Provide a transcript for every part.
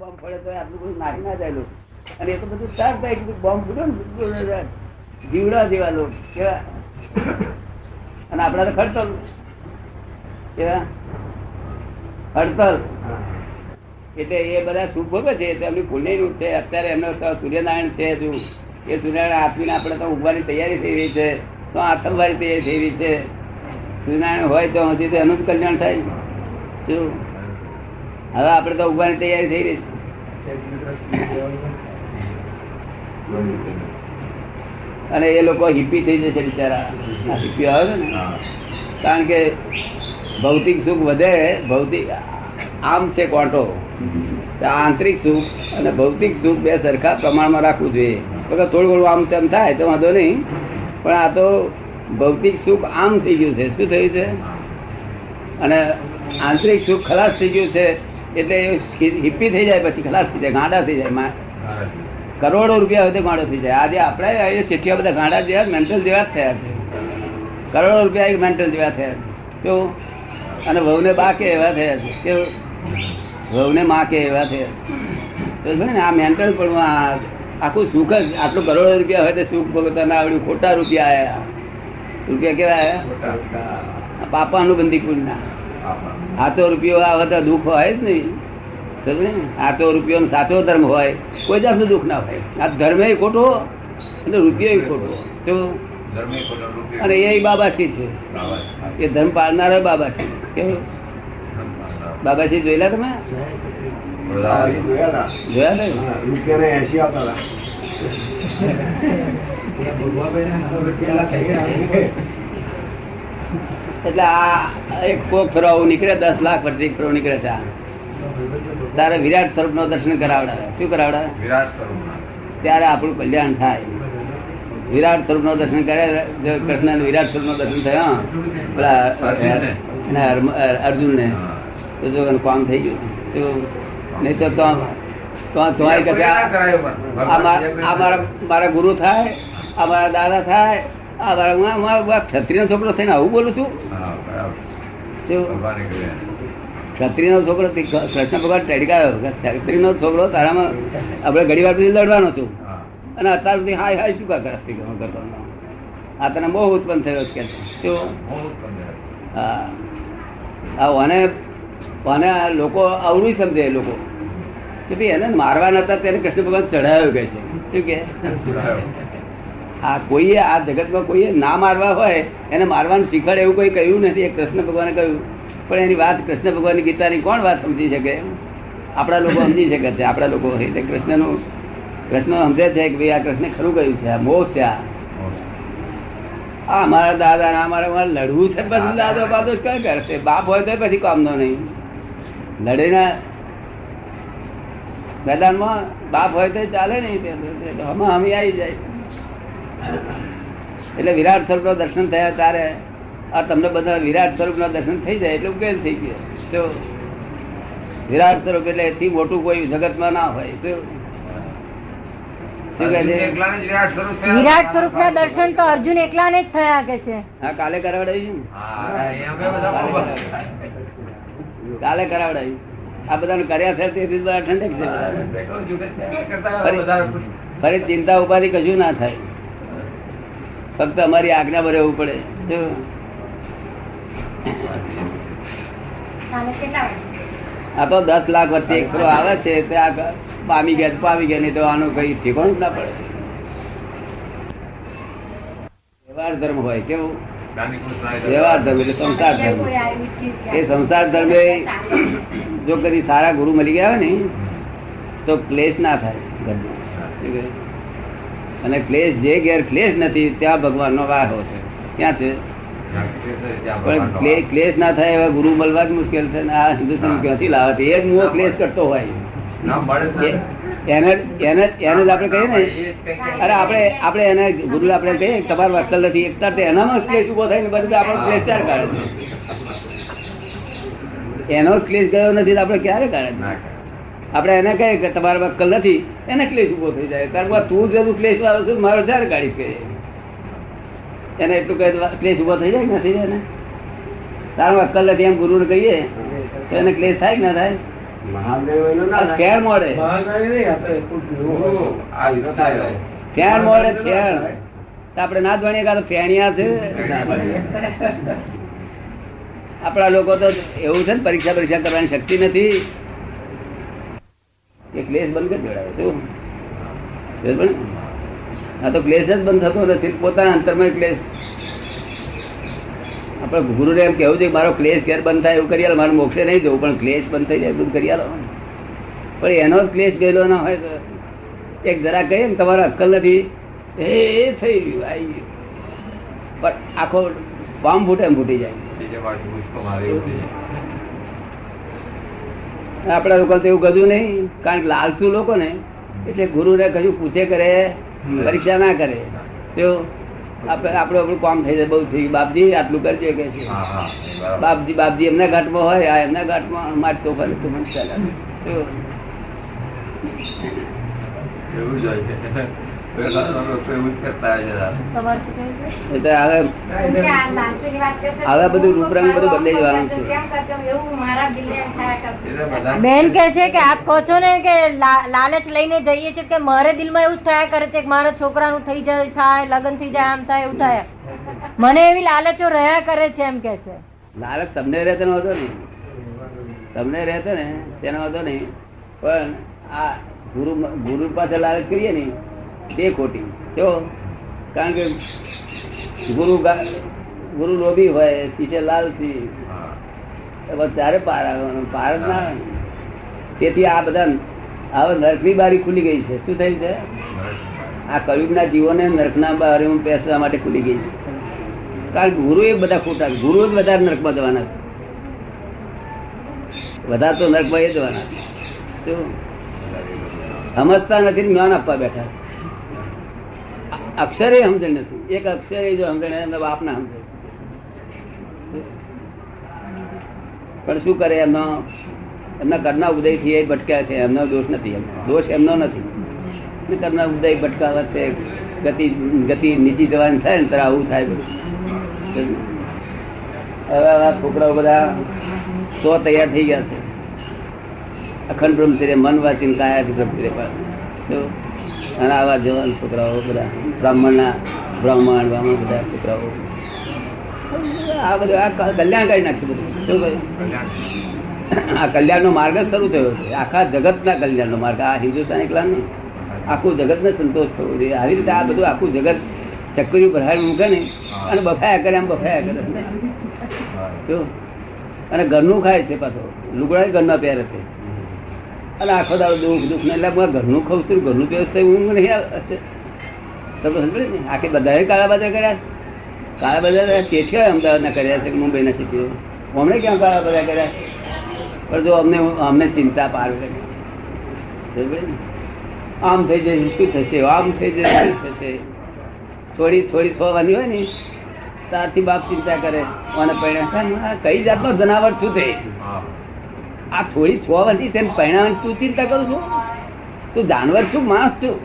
Bomb ફોડે તો આટલું બધું નાખી ના જાય લોકો. અને એ તો બધું સ્ટાર્ટ થાય કે બોમ્બ ફૂટો ને જીવડા જેવા લોકો કેવા. અને આપડા તો ખડતલ કેવા ખડતલ. એટલે એ બધા સુખ ભોગવે છે એમની પુણ્ય રૂપ છે. અત્યારે એમનો સૂર્યનારાયણ છે હજુ એ સૂર્યનારાયણ આથમીને આપણે તો ઉગવાની તૈયારી થઈ રહી છે, તો આથમવાની તૈયારી થઈ રહી છે. સૂર્યનારાયણ હોય તો હજી તો એનું જ કલ્યાણ થાય. શું હવે આપણે તો ઉગવાની તૈયારી થઈ રહી છે. અને એ લોકો હિપ્પી થઈ જશે બિચારા. હિપ્પી આવે ને કારણ કે ભૌતિક સુખ વધે. ભૌતિક આમ છે કોટો, આંતરિક સુખ અને ભૌતિક સુખ બે સરખા પ્રમાણમાં રાખવું જોઈએ. થોડું ઘણું આમ તેમ થાય તો વાંધો નહીં, પણ આ તો ભૌતિક સુખ આમ થઈ ગયું છે. શું થયું છે? અને આંતરિક સુખ ખલાસ થઈ ગયું છે. એટલે હિપ્પી થઈ જાય, પછી ખલાસ થઈ જાય, ગાંડા થઈ જાય. કરોડો રૂપિયા હોય તો ગાંડો થઈ જાય. આજે આપણે શેઠિયા બધા ગાંડા જેવા મેન્ટલ જેવા જ થયા છે. કરોડો રૂપિયા મેન્ટલ જેવા થયા છે કેવું. અને વહુને બા કે એવા થયા છે કેવું. વહુને માં કે એવા થયા ને. આ મેન્ટલ પણ આખું સુખ જ. આટલું કરોડો રૂપિયા હોય તો સુખ ભોગવતા ના આવડ્યું. ખોટા રૂપિયા આયા. રૂપિયા કેવા આયા? પાપાનું બંદી કુળના. સાચો રૂપિયો આવે તો દુઃખ હોય જ નહીં. સાચો રૂપિયો સાચો ધર્મ હોય કોઈ જાતનું દુઃખ ના હોય. આ ધર્મ એ ખોટો અને રૂપિયો ખોટો. અને એ બાબાશ્રી છે. એ ધર્મ પાળનારો બાબાશ્રી. કેવું બાબાશ્રી જોયેલા તમે? જોયા ને? એટલે આ એક કોક ફેરવું નીકળે 10 લાખ વર્ષે એક ફેરવું નીકળે છે. તારે વિરાટ સ્વરૂપ નો દર્શન કરાવડાવે. શું કરાવડાવે? વિરાટ સ્વરૂપ. ત્યારે આપણું કલ્યાણ થાય. વિરાટ સ્વરૂપ નો દર્શન કરે. કૃષ્ણ વિરાટ સ્વરૂપ નું દર્શન થયા પેલા અર્જુન ને તો જો કામ થઈ ગયું. નહીં તો મારા ગુરુ થાય, આ મારા દાદા થાય, આ મારા ક્ષત્રિય છોકરો થઈને આવું બોલું છું. ક્ષત્રિય નો છોકરો કૃષ્ણ ભગવાન ટડકાયો. ક્ષત્રિય નો છોકરો તારામાં આપણે ઘડી વાર પછી લડવાનો છું. અને અત્યાર સુધી હાય હાય શું કા કરતી કરતો. આ તને બહુ ઉત્પન્ન થયો કે હા લોકો અવરું સમજે. લોકો કે ભાઈ એને મારવા નતા ત્યારે કૃષ્ણ ભગવાન ચઢાયો કે છે. શું કે આ કોઈએ આ જગતમાં કોઈએ ના મારવા હોય એને મારવાનું શીખવાડે એવું કોઈ કહ્યું નથી. એ કૃષ્ણ ભગવાને કહ્યું. પણ એની વાત કૃષ્ણ ભગવાનની ગીતાની કોણ વાત સમજી શકે? આપણા લોકો સમજી શકે છે. આપણા લોકો કૃષ્ણ સમજે છે કે ભાઈ આ કૃષ્ણ ખરું કહ્યું છે. આ મોહ છે. આ મારા દાદા ના મારે લડવું છે. પછી દાદો બાદો કઈ કરશે? બાપ હોય તો પછી કામનો નહીં. લડીને મેદાનમાં બાપ હોય તો ચાલે નહીં. આમાં અમે આવી જાય. એટલે વિરાટ સ્વરૂપ નો દર્શન થયા ત્યારે આ તમને બધા વિરાટ સ્વરૂપ ના દર્શન થઈ જાય એટલે ઉકેલ થઈ ગયો. વિરાટ સ્વરૂપ એટલે એથી મોટું કોઈ જગતમાં ના હોય. વિરાટ સ્વરૂપ ના દર્શન તો અર્જુન એકલા ને જ થયા કે છે. હા, કાલે કરાવડાવ્યું. કાલે કરાવડાવ્યું. આ બધાને કર્યા છે તેથી બધા ઠંડક છે. ફરી ચિંતા ઉપાધિ કશું ના થાય. ફક્ત અમારી આજ્ઞા પર રહેવું પડે. આ તો 10 લાખ વર્ષે એક ફરો આવે છે. પામી ગયા નહીં તો આનું કઈ ઠેકાણું જ ના પડે. વ્યવહાર ધર્મ હોય. કેવું? વ્યવહાર ધર્મ એટલે સંસાર ધર્મ. એ સંસાર ધર્મે જો કદી સારા ગુરુ મળી ગયા હોય ને તો ક્લેશ ના થાય ઘરમાં. અને ક્લેશ જે ઘેર ક્લેશ નથી ત્યાં ભગવાન નો વાહો છે. ક્યાં છે? પણ ક્લેશ ના થાય એવા ગુરુ મળવા જ મુશ્કેલ છે. આ હિન્દુસ્તાન ક્યાંથી લાવે? એ જ મોહ ક્લેશ કરતો હોય એને જ આપણે કહીએ ને. અરે આપણે એને ગુરુ આપણે કહીએ તમારો અક્કલ નથી એકતા એનામાં ક્લેશ ઉભો થાય ને બધું આપણો ક્લેશ ચાર કાઢે. એનો જ ક્લેશ ગયો નથી તો આપણે ક્યારે કાઢે? આપણે એને કહીએ કે તમારા અક્કલ નથી, એને ક્લેશ ઉભો થઈ જાય. કારણ તું જેવું ક્લેશ વાળો છું મારો ચાર કાઢીશ કે એને એટલું કહે ક્લેશ ઉભો થઈ જાય કે નથી જાય ને. તારું અક્કલ નથી એમ ગુરુને કહીએ તો એને ક્લેશ થાય કે ના થાય? આ ફેણ મળે ફેણ મળે ફેણ આપણે ના જાણીએ કે ફેણિયા છે. આપણા લોકો તો એવું છે ને, પરીક્ષા કરવાની શક્તિ નથી. એ ક્લેશ બંધ કરી દેવડાવે શું? આ તો ક્લેશ જ બંધ થતો નથી, પોતાના અંતરમાં ક્લેશ. આપણે ગુરુને એમ કેવું છે કે મારો ક્લેશ ઘેર બંધ થાય એવું કરી આલો, મારે મોક્ષે નહીં જવું, પણ ક્લેશ બંધ થઈ જાય બધું કરી આલો. પણ એનો જ ક્લેશ ગયેલો ના હોય તો એક જરા કહીએ ને તમારો અક્કલ નથી, એ થઈ ગયું આવી ગયું, પણ આખો પામ ફૂટે એમ ફૂટી જાય. આપડા લોકો તો એવું કશું નહીં, કારણ કે લાલતુ લોકો ને એટલે ગુરુ ને કશું પૂછે કરે, પરીક્ષા ના કરે. તો આપડે આપણું કામ થઈ જાય, બહુ થઈ ગયું, બાપજી આટલું કરજો કે છે. બાપજી એમના ઘાટમાં હોય, આ એમના ઘાટમાં માર તો ફરે તો મને ચાલે. હવે બધું રૂપરંગ બધું બદલાઈ જવાનું છે. બેન કે છે કે આપ કહો છો ને કે લાલચ લઈને જઈએ છીએ, કે મારે દિલમાં એવું જ થયા કરે છે કે મારા છોકરાનું થઈ જાય, થાય લગ્ન થઈ જાય, આમ થાય એવું થાય, મને એવી લાલચો રહ્યા કરે છે એમ કે છે. લાલચ તમને રહેતો ન હતો ને, તમને રહેતો ને તેનો હતો નહીં, પણ આ ગુરુ પાસે લાલચ કરીએ ને તે ખોટી. જો કારણ કે ગુરુ લોભી હોય, શિષ્ય લાલચી, ચારે પાર આવવાનો, પાર જ ના. તેથી આ બધા હવે નરકની બારી ખુલી ગઈ છે. શું થયું છે? આ કળિયુગના જીવોને નરકના બારીમાં પેસવા માટે ખુલી ગઈ છે. કારણ કે ગુરુ એ બધા ખોટા, ગુરુ જ વધારે નરકમાં જવાના છે, વધારે તો નરકમાં એ જવાના. શું સમજતા નથી, જ્ઞાન આપવા બેઠા છે. અક્ષરે સમજણ નથી, એક અક્ષરે જો સમજણ એમના બાપ ના સમજણ. પણ શું કરે, એમના ઘરના ઉદય થી એ ભટક્યા છે, એમનો દોષ નથી, દોષ એમનો નથી. ઘરના ઉદય ભટકાવા છે, ગતિ નીચી જવાની થાય ને ત્યારે આવું થાય બધું. હવે છોકરાઓ બધા 100 તૈયાર થઈ ગયા છે. અખંડ બ્રહ્મચર્ય, મન વાંચીને કાયાથી બ્રહ્મચર્ય પાડે. અને આવા જવાન છોકરાઓ બધા બ્રાહ્મણ બધા છોકરાઓ આ બધું આ કલ્યાણ કરી નાખશે બધું. શું કહ્યું? આ કલ્યાણનો માર્ગ જ શરૂ થયો છે, આખા જગતના કલ્યાણનો માર્ગ. આ હિન્દુસ્તાન એકલા નહીં, આખું જગતને સંતોષ થવો જોઈએ. આવી રીતે આ બધું આખું જગત ચક્કરી ભરાડી મૂકે ને અને બફાયા કરે, આમ બફાયા કરે. શું? અને ઘરનું ખાય છે પાછો, લુગડા ઘરના પહેરે છે, અને આખો દાડો દુઃખ ને. એટલે ઘરનું ખાઉં છું, ઘરનું વ્યવસ્થા ઊંઘ નહીં હશે. તમે સમજે ને, આખી બધા કાળા બજાર કર્યા, કાળા બજાર ચેઠિયા અમદાવાદના કર્યા છે, મુંબઈના ચેઠીઓ. અમને ક્યાં કાળા બજાર કર્યા? પણ જો અમને ચિંતા પાર કરી, આમ થઈ જશે શું થશે, આમ થઈ જશે શું થશે. છોડી છોડવાની હોય ને ત્યારથી બાપ ચિંતા કરે. અને પહેણા કઈ જાતનો જનાવર છું તે? આ છોડી 6 વર્ષથી તેને પહેણાવાની તું ચિંતા કરું છું? તું જાનવર છું, માણસ છું?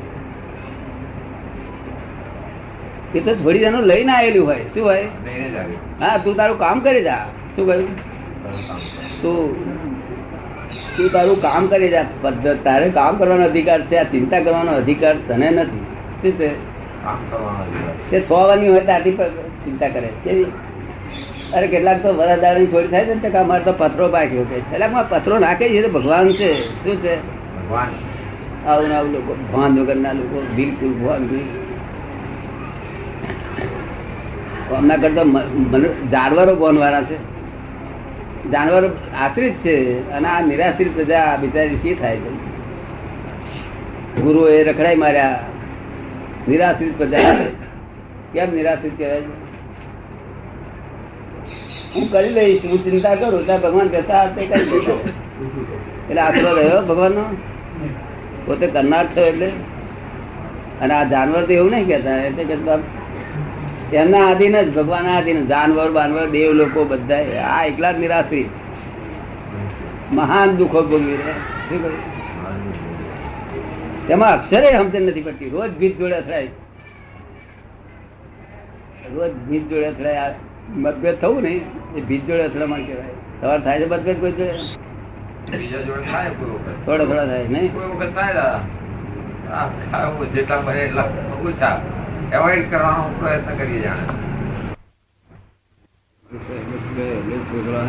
એ તો છોડી જાનું લઈને આવેલું હોય. શું હોય? હા, તું તારું કામ કરી જા. શું કહ્યું? તું તારું કામ કરી જા. તારે કામ કરવાનો અધિકાર છે, આ ચિંતા કરવાનો અધિકાર તને નથી. શું છે? તે 6 વર્ષની હોય ત્યાંથી ચિંતા કરે. કેવી? અરે કેટલાક તો વરદારની છોડી થાય છે ને, અમારે તો પથરો પાક્યો કે કેટલાકમાં પથરો નાખે છે તો ભગવાન છે. શું છે? આવું આવું લોકો, ભાન વગરના લોકો, બિલકુલ ભાન નહીં. હમણાં કરતા જાનવરો ભણવાના છે. જાનવરો આશ્રિત છે, અને આ નિરાશ્રિત પ્રજા બિચારી શી થાય છે? ગુરુ એ રખડાઈ માર્યા, નિરાશ્રિત પ્રજા. કેમ નિરાશ્રિત કહેવાય છે? હું કરી લઈશ, હું ચિંતા કરું ત્યાં ભગવાન કહેતા એટલે આશરો રહ્યો ભગવાનનો, પોતે કરનાર થયો એટલે. અને આ જાનવર તો એવું નહીં કહેતા, એટલે એમના આધીન જ, ભગવાન આધીન. જાનવર બાનવર દેવ લોકો બધા આ એકલા જ નિરાશ્રિત મહાન દુઃખો ભોગવી રહ્યા. શું કહ્યું? તેમાં અક્ષરે સમજણ નથી પડતી. રોજ ભીત જોડે અથડાય, રોજ ભીત જોડે અથડાય. મતભેદ થવું ને એ ભીત જોડે અથડામણ કહેવાય. સવાર થાય છે મતભેદ કોઈ જોડે? બીજા જોડે થાય કોઈ વખત. થોડા થોડા થાય નહીં? કોઈ વખત થાય દાદા. આ ખાવું જેટલા બને એટલા ઓછા એવોઇડ કરવાનો પ્રયત્ન કરીએ જાણે. છોકરા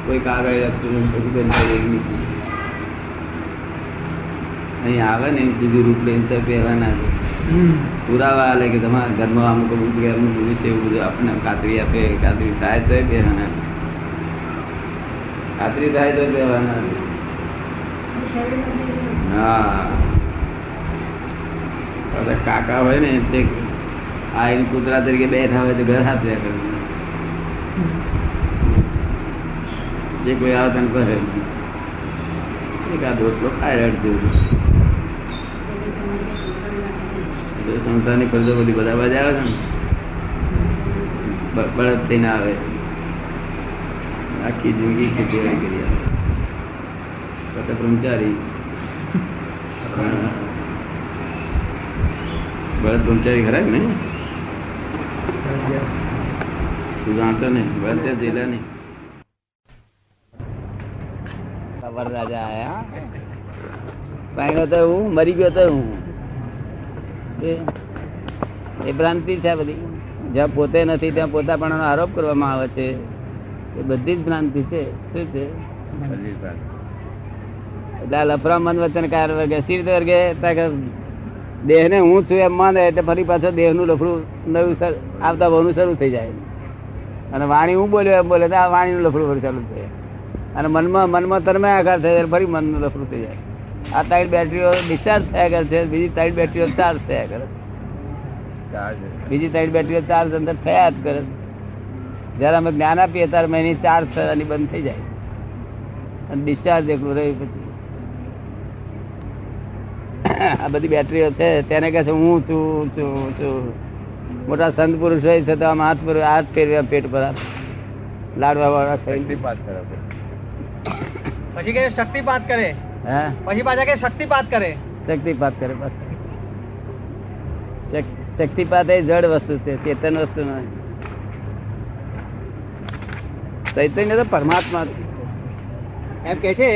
કોઈ કાગળ લખતું નથી, બંધ થઈ ગયું. અહીં આવે ને બીજું રૂપ લઈને તો પહેરવાના છે. પુરાવા આલે કે તમારા ઘરમાં અમુક અમુક અમુક છે એવું બધું આપણને ખાતરી આપે. ખાતરી થાય તો પહેરવાના, ખાતરી થાય તો પહેરવાના. હા, બધા કાકા હોય ને તે આ કૂતરા તરીકે બેઠા હોય તો ઘર હાથવ્યા કરે. જે કોઈ આવે તને કહે એકાદ રોટલો ખાય અડધું. સંસારની ફરજો બધી બધા બાજુ આવે છે ને, બળદ થઈને આવે. આખી જિંદગી ખેતીવાડી કરી આવે. પોતે બ્રહ્મચારી, બળદ બ્રહ્મચારી ખરા ને? તું જાણતો ને? બળદ ત્યાં જેલા નહીં. વરરાજા આયા, પાણી તો હું મરી ગયો તો હું. એ ભ્રાંતિ છે બધી. જ્યાં પોતે નથી ત્યાં પોતાપણાનો આરોપ કરવામાં આવે છે. એ બધી જ ભ્રાંતિ છે. શું છે? એટલે આ લફરા મન વચનકાર વર્ગે સી રીતે વર્ગે દેહ ને હું છું એમ માને એટલે ફરી પાછો દેહ નું લફડું નવું આવતા બહુ શરૂ થઈ જાય. અને વાણી હું બોલ્યો એમ બોલે તો આ વાણીનું લફડું ફરી ચાલુ થાય. અને મનમાં તરમે આકાર થાય ફરી મનનું લફડું થઈ જાય. આ 3 બેટરીઓ ડિસ્ચાર્જ થયા કરે છે, બીજી 3 બેટરીઓ ચાર્જ થયા કરે છે. બીજી 3 બેટરીઓ ચાર્જ અંદર થયા જ કરે છે. જયારે અમે જ્ઞાન આપીએ ત્યારે એની ચાર્જ થવાની બંધ થઈ જાય અને ડિસ્ચાર્જ એકલું રહ્યું. પછી આ બધી બેટરીઓ છે તેને કહે છે હું છું છું છું. મોટા સંત પુરુષ હોય છે તો આમ હાથ ફેરવ્યા પેટ પર લાડવા વાળા શક્તિપાત કરે. પછી કે શક્તિપાત કરે. હે, પછી પાછા કે શક્તિપાત કરે. શક્તિપાત કરે. પાછા શક્તિપાત એ જડ વસ્તુ છે, ચેતન વસ્તુ નહીં. ચૈતન્ય તો પરમાત્મા છે. એમ કે છે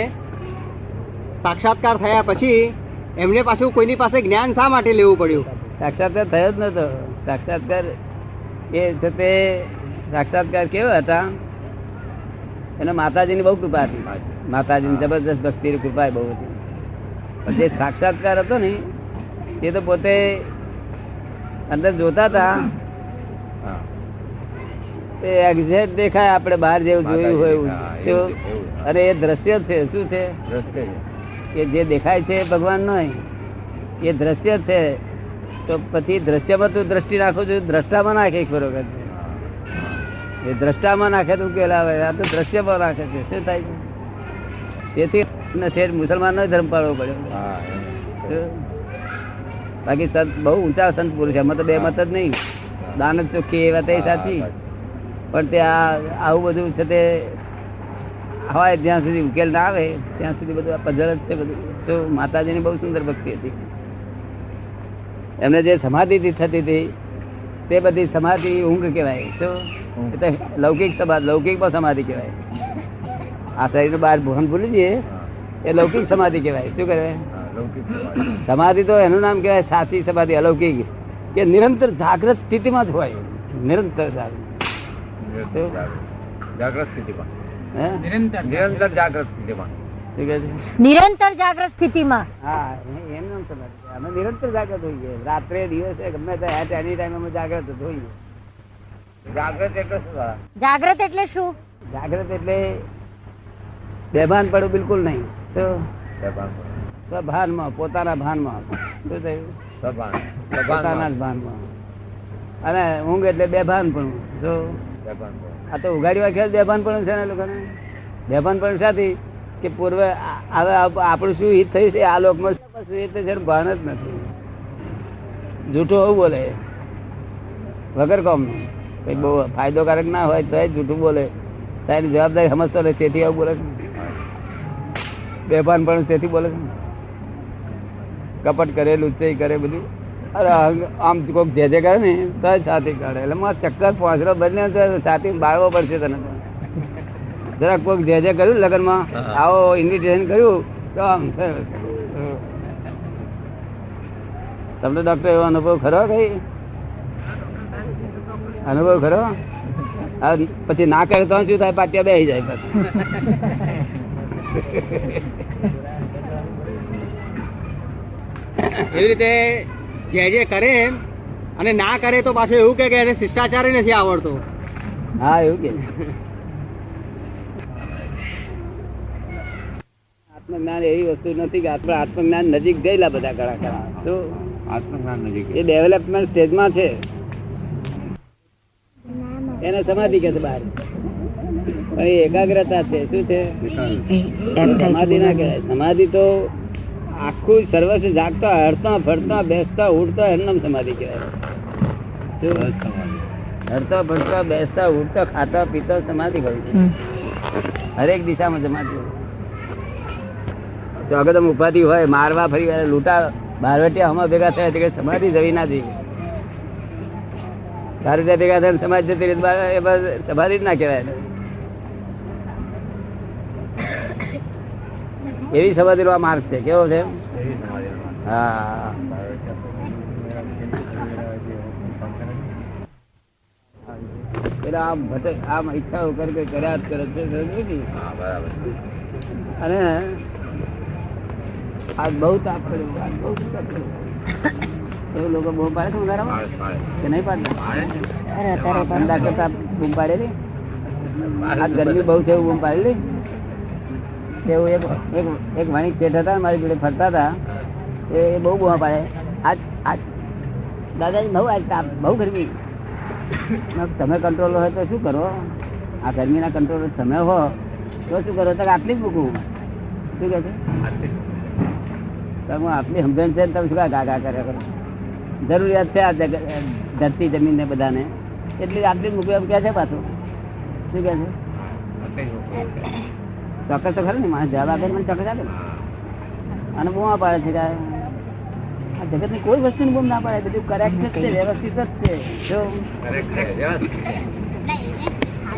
સાક્ષાત્કાર થયા પછી એમને પાછું કોઈની પાસે જ્ઞાન શા માટે લેવું પડ્યું? સાક્ષાત્કાર થયો જ નતો. સાક્ષાત્કાર એ છે તે સાક્ષાત્કાર કેવા હતા? એને માતાજીની બહુ કૃપા હતી. માતાજીની જબરદસ્ત ભક્તિ કૃપા બહુ હતી. પણ જે સાક્ષાત્કાર હતો ને એ તો પોતે અંદર જોતા હતા એ એક્ઝેક્ટ દેખાય આપણે બહાર જેવું જોયું હોય એવું. અને એ દ્રશ્ય છે. શું છે? દ્રશ્ય. કે જે દેખાય છે ભગવાન નો એ દ્રશ્ય છે. તો પછી દ્રશ્યમાં તું દ્રષ્ટિ નાખું છું, દ્રષ્ટામાં નાખે બરોબર છે. એ દ્રષ્ટામાં નાખે તો ઉકેલ આવે. આ તો દ્રશ્યમાં નાખે છે. શું થાય છે? તેથી મુસલમાન નો ધર્મ પાળવો પડ્યો. બાકી સંત બહુ ઊંચા સંત પુરુષ. એમાં તો બે મત જ નહીં. દાનત ચોખ્ખી એ વાત એ સાચી. પણ તે આવું બધું છે તે હોય જ્યાં સુધી ઉકેલ ના આવે ત્યાં સુધી બધું પઝલ જ છે બધું. તો માતાજીની બહુ સુંદર ભક્તિ હતી. એમને જે સમાધિ થતી હતી તે બધી સમાધિ ઊંઘ કહેવાય. શું? લૌકિક સમાધિ, લૌકિકમાં સમાધિ કહેવાય. આ શરીર બહાર ભોન ભૂલી જઈએ એ લૌકિક સમાધિ કહેવાય. શું કહેવાય? સમાધિ તો એનું નામ કહેવાય સાચી સમાધિ, અલૌકિક. કે નિરંતર જાગ્રત સ્થિતિમાં જ હોય. નિરંતર જાગ્રત સ્થિતિમાં. નિરંતર જાગ્રત સ્થિતિમાં. શું કહે છે? નિરંતર જાગ્રત સ્થિતિમાં. હા, એનું નામ સમાધિ. અમે નિરંતર જાગ્રત હોઈએ. રાત્રે દિવસે ગમે તે એટ એની ટાઈમ અમે જાગ્રત જ હોઈએ. જાગ્રત એટલે શું? જાગ્રત એટલે શું? જાગ્રત એટલે બેભાન પડવું બિલકુલ નહીં. તો ભાનમાં, પોતાના ભાનમાં. શું થયું? પોતાના જ ભાનમાં. અને ઊંઘ એટલે બેભાન પણ. જો આ તો ઉઘાડી વાંખ્યા બેભાન પણ છે ને લોકોને. બેભાન પણ સાથી કે પૂર્વે હવે આપણું શું હિત થયું છે આ લોકમાં શું હિત છે ભાન જ નથી. જૂઠું હોવું બોલે વગર કોમ. કઈ બહુ ફાયદોકારક ના હોય તો જૂઠું બોલે. તારી જવાબદારી સમજતો રહે તેથી આવું બોલે. બેભાન પણ તેથી બોલે. કપટ કરે, લુચ્ચાઈ કરે બધું. અરે આમ કોઈક જે કરે ને તો છાતી કાઢે. એટલે ચક્કર પાંચરો બને છાતી બાળવો પડશે તને. જરાક કોઈક જે કર્યું લગ્નમાં હા. આવો ઇન્વિટેશન કર્યું તો આમ થયું. તમને ડોક્ટર એવો અનુભવ ખરો કઈ અનુભવ ખરો આ પછી ના કરે તો શું થાય પાટિયા બેસી જાય પછી. એવી રીતે જે કરે અને ના કરે તો પાછું એવું કે એને શિષ્ટાચાર નથી આવડતો. હા એવું કે આત્મજ્ઞાન એવી વસ્તુ નથી કે આપણે આત્મજ્ઞાન નજીક ગયેલા બધા કલાકાર તો આત્મજ્ઞાન નજીક એ ડેવલપમેન્ટ સ્ટેજમાં છે. એને સમાધિ કે છે બહાર, પણ એ એકાગ્રતા છે. શું છે? સમાધિ ના કહેવાય. સમાધિ તો આખું સર્વસ્વ જાગતા હરતા ફરતા બેસતા ઉઠતા એમનામ સમાધિ કહેવાય. શું? હરતા ફરતા બેસતા ઉઠતા ખાતા પીતા સમાધિ હોય છે. હરેક દિશામાં સમાધિ હોય. ચોગદમ ઉપાધિ હોય, મારવા ફરી વાર લૂંટા બારવટિયા હમણાં ભેગા થયા કે સમાધિ જવી ના જોઈએ. તારે ત્યાં ભેગા થયા સમાજ જતી રહી એ બસ સમાધિ જ ના કહેવાય. એવી સમાધિ નો આ માર્ગ છે. કેવો છે? હા એટલે આમ ભટક આમ ઈચ્છાઓ કરે કર્યા જ કરે છે. અને આજ બહુ તાપ કર્યો, આજ બહુ તાપ કર્યો. એવું લોકો બહુ પાડે છે ઉનાળામાં કે નહીં પાડતા? અરે અત્યારે પણ ઠંડા કરતા બૂમ પાડેલી. આજ ગરમી બહુ છે એવું બૂમ પાડેલી. એવું એક વણિક શેઠ હતા મારી જોડે ફરતા હતા. એ બહુ બૂમા પાડે, આજ આજ દાદાજી બહુ આજ તાપ, બહુ ગરમી. તમે કંટ્રોલ હોય તો શું કરો? આ ગરમીના કંટ્રોલ તમે હો તો શું કરો? તો આટલી જ મૂકવું. શું કહે છે? તમે આટલી સમજણ છે તમે શું ગાગા કર્યા કરો? જરૂરિયાત છે આ ધરતી જમીન ને બધાને, એટલી આટલી જ મૂકવી એમ કે છે પાછું. શું કહે છે? ચોક્કસ તો ખરું ને, માણસ જવાબ આપે મને ચોક્કસ આપે ને. અને બૂમા પાડે છે કે આ જગતની કોઈ વસ્તુની બૂમ ના પાડે, બધું કરેક્ટ જ છે, વ્યવસ્થિત જ છે. જો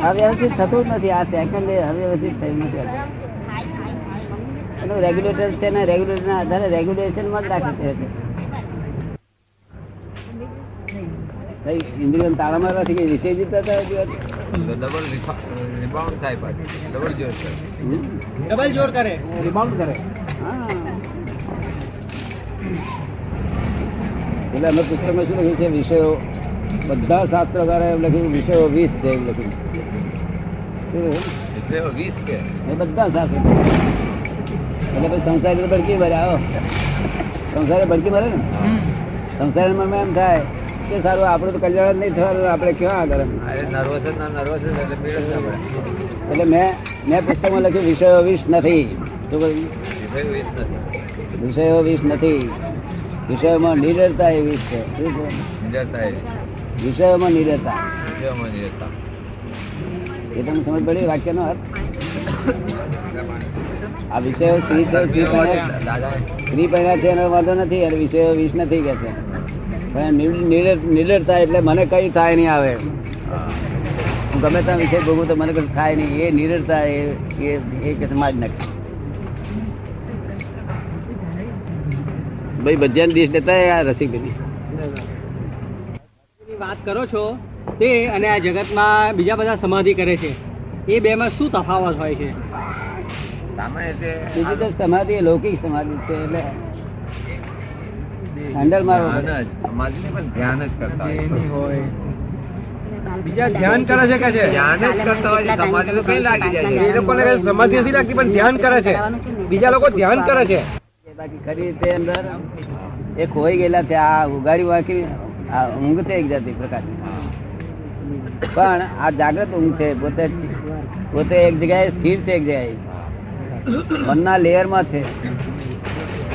અવ્યવસ્થિત થતું જ નથી. આ સેકન્ડ અવ્યવસ્થિત થયું નથી. એનું રેગ્યુલેટર છે ને, રેગ્યુલેટર ના આધારે રેગ્યુલેશનમાં જ રાખે છે. ઇન્દ્રિયો તાળા મારવાથી કઈ વિષય જીતતા હતા? ડબલ રિબાઉન્ડ થાય પાછી, ડબલ જોર થાય. ડબલ જોર કરે. રિબાઉન્ડ કરે. હા એટલે અમે પુસ્તકમાં શું લખ્યું છે? વિષયો બધા શાસ્ત્રકારે એમ લખ્યું વિષયો 20 છે એમ લખ્યું. વિષયો 20 કે એ બધા શાસ્ત્ર એટલે પછી સંસારી ભડકી ભરે. આવો સંસારે ભડકી ભરે ને, સંસારમાં એમ થાય કે સારું આપણું તો કલ્યાણ જ નહીં થવાનું, આપણે ક્યાં આગળ. નર્વસ જ ના નર્વસ જ એટલે પીડ જ ના પડે. એટલે મેં પુસ્તકમાં લખ્યું વિષયો 20 નથી. શું કહ્યું? વિષયો 20 નથી. વિષયો 20 નથી. વિષયોમાં નિડરતા એ 20 છે. શું છે? નિડરતા એ વિષયોમાં નિડરતા. વિષયોમાં નિડરતા. એ તમને સમજ પડી વાક્યનો અર્થ? આ વિષયો સ્ત્રી છે, સ્ત્રી પહેલા છે એનો વાંધો નથી, અને વિષયો 20 નથી કે છે. નિડરતા એટલે મને કઈ થાય નહીં આવે, હું ગમે ત્યાં વિષય ભોગવું તો મને કઈ થાય નહીં. એ નિડરતા એ કે સમાજ નાખે. ભાઈ ભજન દિવસ લેતા રસિકભાઈ વાત કરો છો તે અને આ જગતમાં બીજા બધા સમાધિ કરે છે, એ બેમાં શું તફાવત હોય છે? સામાન્ય રીતે બીજી તો સમાધિ એ લૌકિક સમાધિ છે. એટલે હેન્ડલ મારો સમાધિને પણ ધ્યાન જ કરતા હોય. બીજા ધ્યાન કરે છે કે છે? ધ્યાન જ કરતા હોય છે. સમાધિ તો કઈ લાગી જાય છે? એ લોકોને કઈ સમાધિ નથી લાગતી, પણ ધ્યાન કરે છે. બીજા લોકો ધ્યાન કરે છે. બાકી ખરી રીતે અંદર એ ખોઈ ગયેલા છે. આ ઉગાડી વાંકી આ ઊંઘ છે એક જાતિ પ્રકારની, પણ આ જાગ્રત ઊંઘ છે. પોતે એક જગ્યાએ સ્થિર છે, એક જગ્યાએ મનના લેયરમાં છે.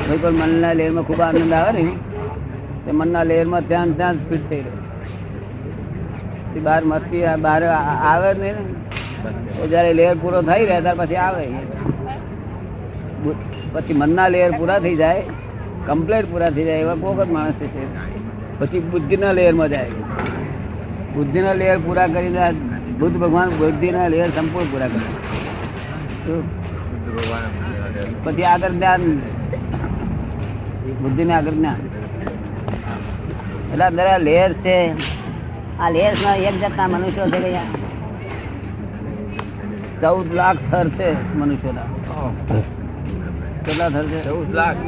કોઈ પણ મનના લેયરમાં ખૂબ આનંદ આવે ને તે મનના લેયરમાં ત્યાં ત્યાં જ ફિટ થઈ રહ્યો. બહાર મસ્તી બહાર આવે જ નહીં ને, જયારે લેયર પૂરો થઈ રહે ત્યાર પછી આવે. પછી મનના લેયર પૂરા થઈ જાય, કમ્પ્લેટ પૂરા થઈ જાય એવા કોક જ માણસ છે. પછી બુદ્ધિના લેયરમાં જાય. બુદ્ધિના લેયર પૂરા કરીને બુદ્ધ ભગવાન બુદ્ધિના લેયર સંપૂર્ણ પૂરા કરે. પછી આગળ જ્ઞાન, બુદ્ધિ ને આગળ જ્ઞાન. એટલે અંદર આ લેયર છે. આ લેયર માં એક જાતના મનુષ્યો છે કે 14 લાખ થર છે મનુષ્યોના. કેટલા થર છે? 14 લાખ.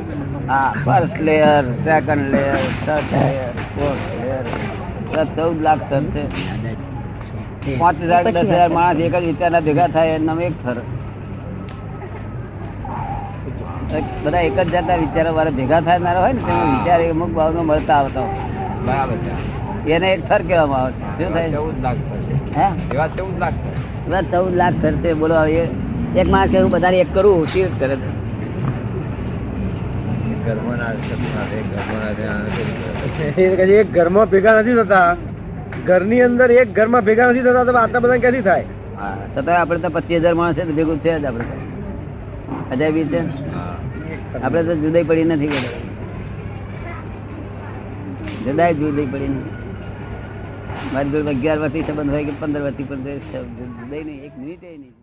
હા, first layer, second layer, third layer, fourth layer, 14 lakh થર છે. 5,000 10,000 માણસ એક જ વિચારના ભેગા થાય એનું નામ એક થર. બધા એક જ જાતના વિચારો વાળા ભેગા થાય હોય ને તેમાં વિચાર અમુક ભાવમાં મળતા આવતા હોય. બરાબર છે. એને એક થર કહેવામાં આવે છે. શું થાય? 14 લાખ થશે. હે, એવા 14 લાખ થશે. એવા 14 લાખ થર છે. બોલો, હવે એક માણસ કે હું બધાને એક કરું, કેવી કરે છે? એક ઘરમાં ભેગા નથી થતા, ઘરની અંદર એક ઘરમાં ભેગા નથી થતા, તો આટલા બધા ક્યાંથી થાય? હા, છતાં આપણે તો 25,000 માણસ છે તો ભેગું છે જ. આપણે અજાયબી છે. આપણે તો જુદાઈ પડી નથી ગયા. જુદાઈ પડી નથી. મારી જોડે 11 વર્ષથી સંબંધ હોય કે 15 વર્ષથી પણ જુદાઈ નહીં, એક મિનિટે નહીં.